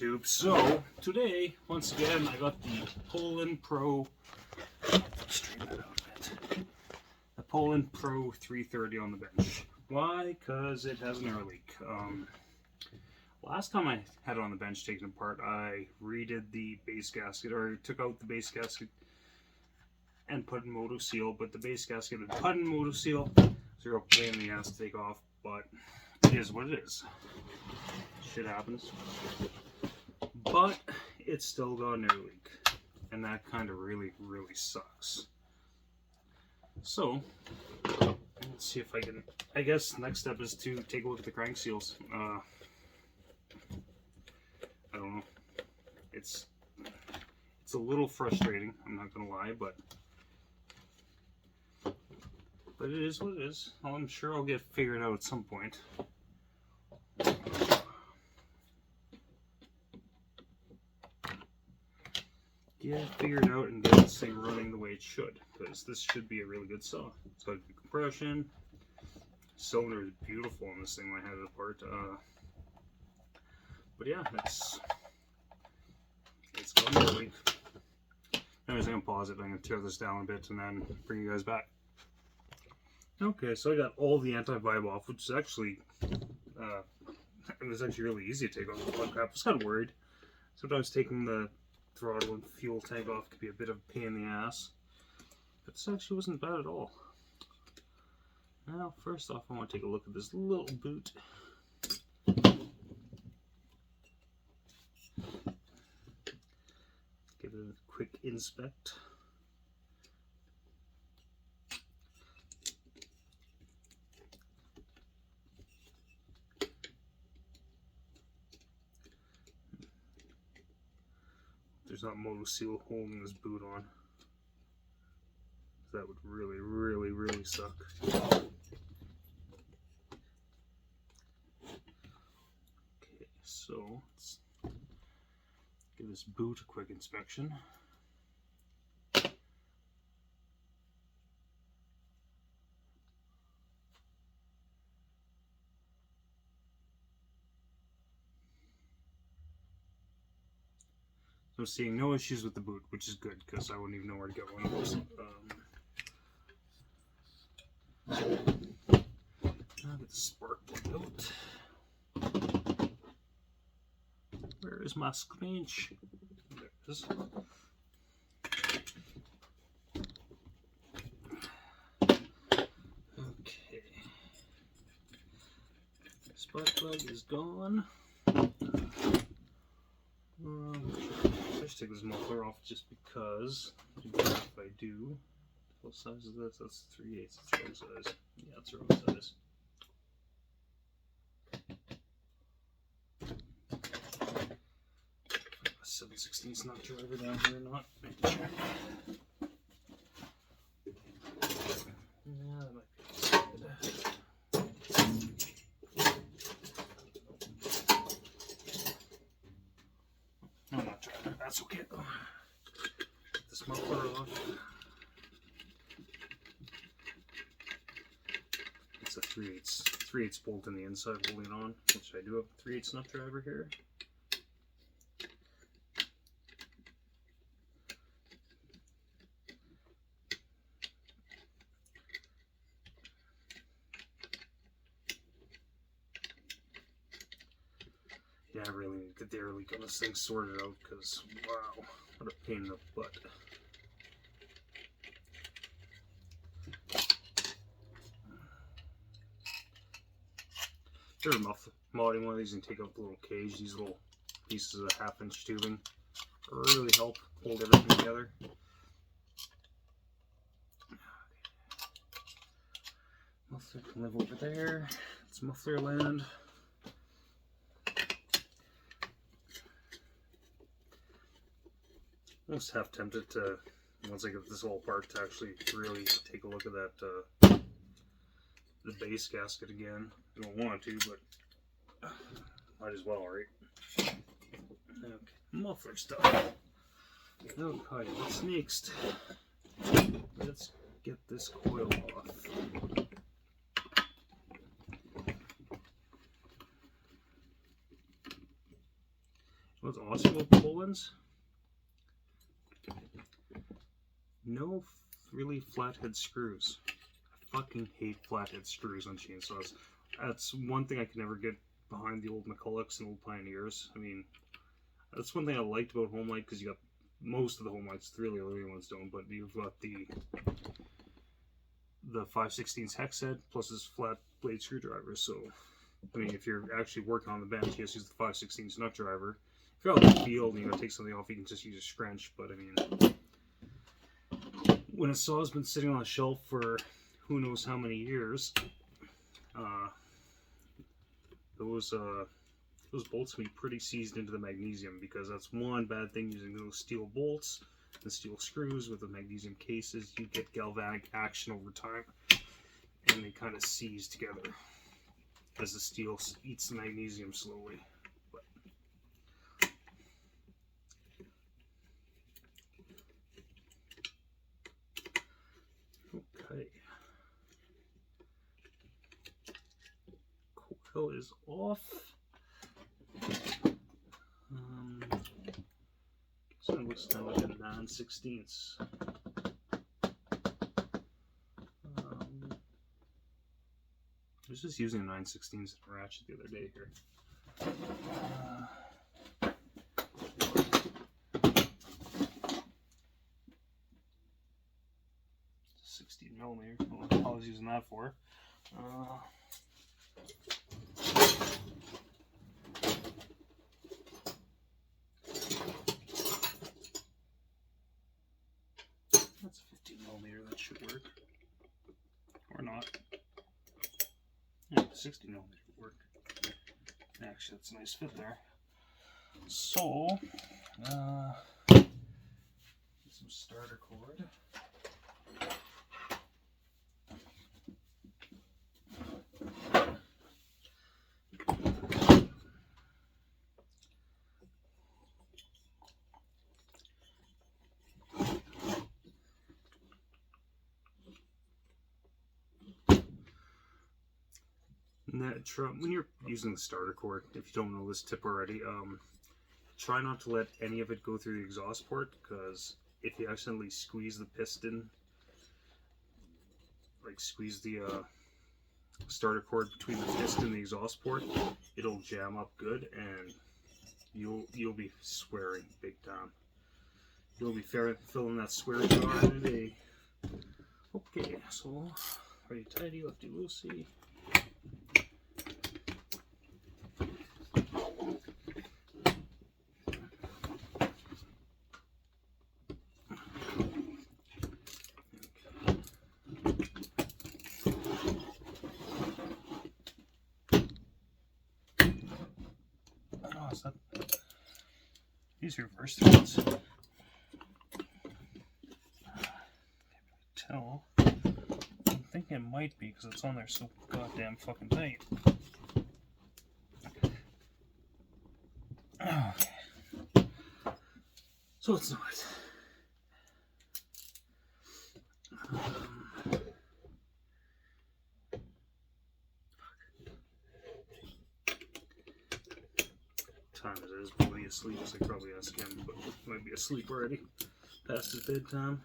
YouTube. So today, once again, I got the Poulan Pro. Straighten that out a bit. The Poulan Pro 330 on the bench. Why? Because it has an air leak. Last time I had it on the bench taken apart, I redid the base gasket, or took out the base gasket and put in Moto Seal. But the base gasket and put in Moto Seal, zero pain in the ass to take off. But it is what it is. Shit happens. But it's still got an air leak, and that kind of really sucks. So let's see if I can. I guess next step is to take a look at the crank seals. I don't know. It's a little frustrating. I'm not gonna lie, but it is what it is. I'm sure I'll get figured out at some point. Get it figured out and get this thing running the way it should, because this should be a really good saw. It's got good compression. Cylinder is beautiful on this thing when I had it apart. But yeah, it's got an air leak. Anyways, I'm gonna pause it. I'm gonna tear this down a bit and then bring you guys back. Okay, so I got all the anti-vibe off, which is actually it was actually really easy to take off the plug cap. I was kind of worried. Sometimes taking the throttle and fuel tank off could be a bit of a pain in the ass, but this actually wasn't bad at all. Now, first off, I want to take a look at this little boot. Give it a quick inspect. There's not Moto Seal holding this boot on. That would really suck. Okay, so let's give this boot a quick inspection. I'm seeing no issues with the boot, which is good, because I wouldn't even know where to get one of those. I'll get the spark plug out. Where is my screench? There it is. Okay. Spark plug is gone. I should take this muffler off just because. If I do, what size is this? That's 3/8. It's the wrong size. Yeah, it's the wrong size. 7/16 nut driver down here or not? Check. Yeah, that might be good. No, not driver. That's okay though. Get this muffler off. It's a 3/8 bolt in the inside holding it on, which I do have a 3/8 nut driver here. Yeah, I really need to get the air leak on this thing sorted out, because wow, what a pain in the butt. If you're modding one of these and take out the little cage, these little pieces of 1/2-inch tubing really help hold everything together. Muffler can live over there. It's muffler land. I'm just half tempted to, once I get this all apart, to actually really take a look at that, the base gasket again. I don't want to, but might as well, right? Okay, muffler stuff. Okay, what's next? Let's get this coil off. What's awesome about poulans? No really flathead screws. I fucking hate flathead screws on chainsaws. That's one thing I can never get behind the old McCullochs and old Pioneers. I mean, that's one thing I liked about Homelight, because you got most of the Homelights, the really early ones don't, but you've got the 5/16 hex head plus his flat blade screwdriver. So, I mean, if you're actually working on the bench, you just use the 5/16 nut driver. If you're out in the field and you gotta take something off, you can just use a scrunch. But I mean, when a saw's been sitting on a shelf for who knows how many years, those bolts can be pretty seized into the magnesium, because that's one bad thing using those steel bolts and steel screws with the magnesium cases. You get galvanic action over time, and they kind of seize together as the steel eats the magnesium slowly. But okay, coil is off. So it looks kind of like a 9/16. I was just using a 9/16 ratchet the other day here. 16mm. What I was using that for. That's a 15mm, that should work. Or not. Yeah, 16mm would work. Actually, that's a nice fit there. So, some starter cord. When you're using the starter cord, if you don't know this tip already, try not to let any of it go through the exhaust port, because if you accidentally squeeze the piston, like squeeze the starter cord between the piston and the exhaust port, it'll jam up good, and you'll be swearing big time. You'll be filling that swear jar in a day. Okay, so righty tighty, lefty loosey. These reverse threads. Can't really tell. I'm thinking it might be, because it's on there so goddamn fucking tight. Okay. So it's not. Time it is, probably asleep, so I probably ask him, but he might be asleep already, past his bedtime.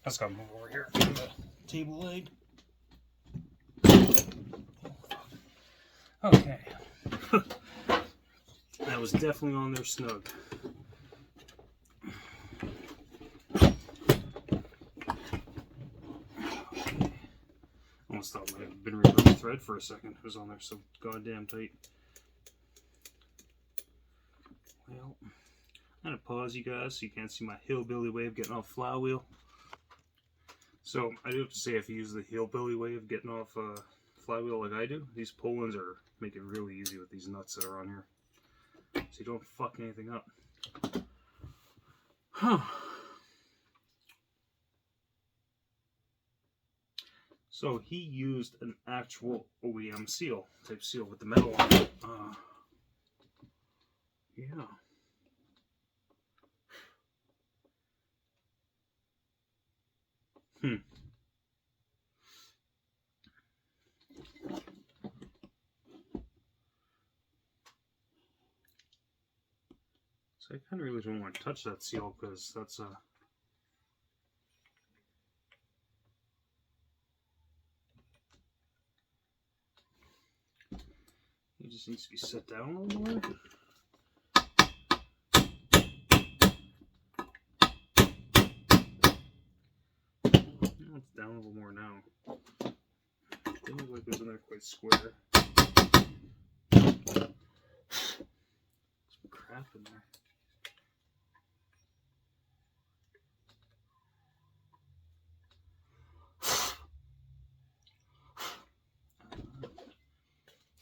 Let's go move over here to the table leg. Okay. That was definitely on there snug. Almost thought I might have been removing the thread for a second. It was on there so goddamn tight. Well, I'm gonna pause you guys so you can't see my hillbilly way of getting off flywheel. So I do have to say, if you use the hillbilly way of getting off flywheel like I do, these poulans make it really easy with these nuts that are on here, so you don't fuck anything up. Huh. So he used an actual OEM seal, type seal with the metal on it. Yeah. So I kind of really don't want to touch that seal because that's a... It just needs to be set down a little more. It's down a little more now. It didn't look like it was in there quite square. Some crap in there.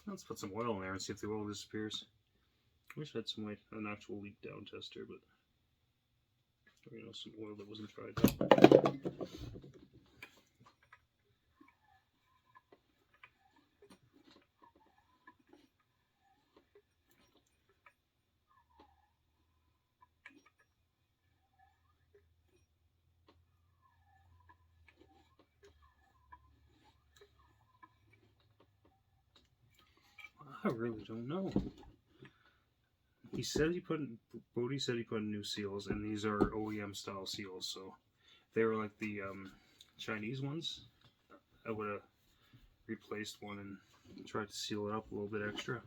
Let's put some oil in there and see if the oil disappears. I wish I had an actual leak down tester, but some oil that wasn't tried out. I really don't know. He said Bodhi said he put in new seals, and these are OEM style seals, so if they were like the Chinese ones, I would have replaced one and tried to seal it up a little bit extra.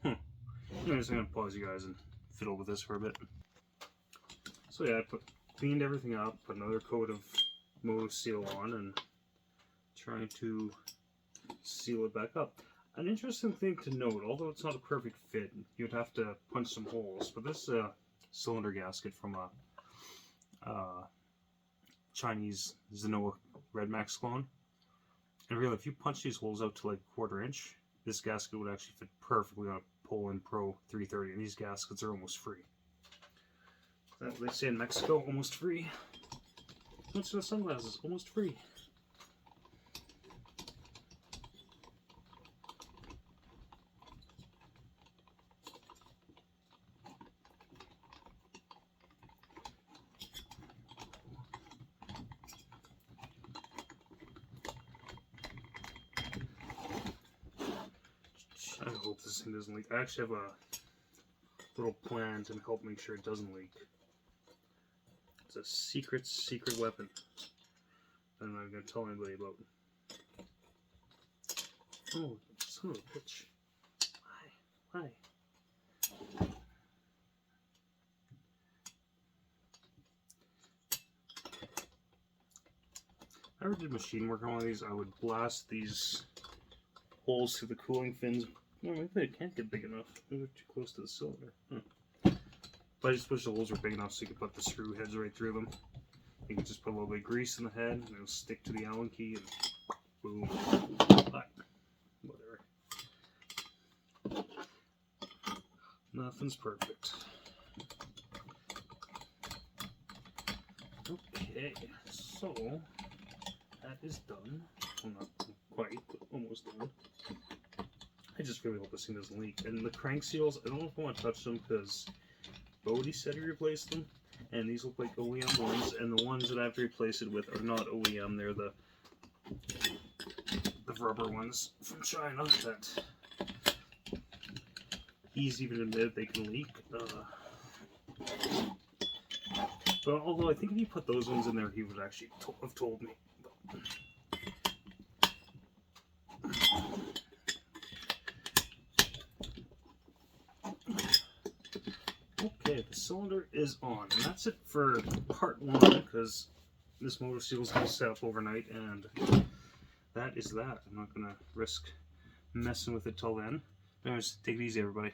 Anyways, I'm going to pause you guys and fiddle with this for a bit. So yeah, I cleaned everything up, put another coat of Moto Seal on, and trying to seal it back up. An interesting thing to note, although it's not a perfect fit, you'd have to punch some holes, but this is a cylinder gasket from a Chinese Zenoa Red Max clone. And really, if you punch these holes out to like 1/4 inch, this gasket would actually fit perfectly on a Poulan Pro 330, and these gaskets are almost free. That's what they say in Mexico, almost free. What's the sunglasses? Almost free. I hope this thing doesn't leak. I actually have a little plan to help make sure it doesn't leak. It's a secret weapon that I'm not going to tell anybody about. Oh, son of a bitch. Why? If I ever did machine work on one of these, I would blast these holes through the cooling fins. Well, maybe they can't get big enough. Maybe they're too close to the cylinder. But I just wish the holes were big enough so you could put the screw heads right through them. You can just put a little bit of grease in the head, and it'll stick to the Allen key, and boom. But, whatever. Nothing's perfect. Okay, so that is done. Well, not quite, but almost done. I just really hope this thing doesn't leak. And the crank seals, I don't know if I want to touch them because Bodhi said he replaced them, and these look like OEM ones, and the ones that I have to replace it with are not OEM, they're the rubber ones from China that he's even admitted they can leak. But although I think if you put those ones in there, he would actually have told me. Okay, the cylinder is on, and that's it for part one, because this motor seal is going to set up overnight, and that is that. I'm not going to risk messing with it till then. Anyways, take it easy, everybody.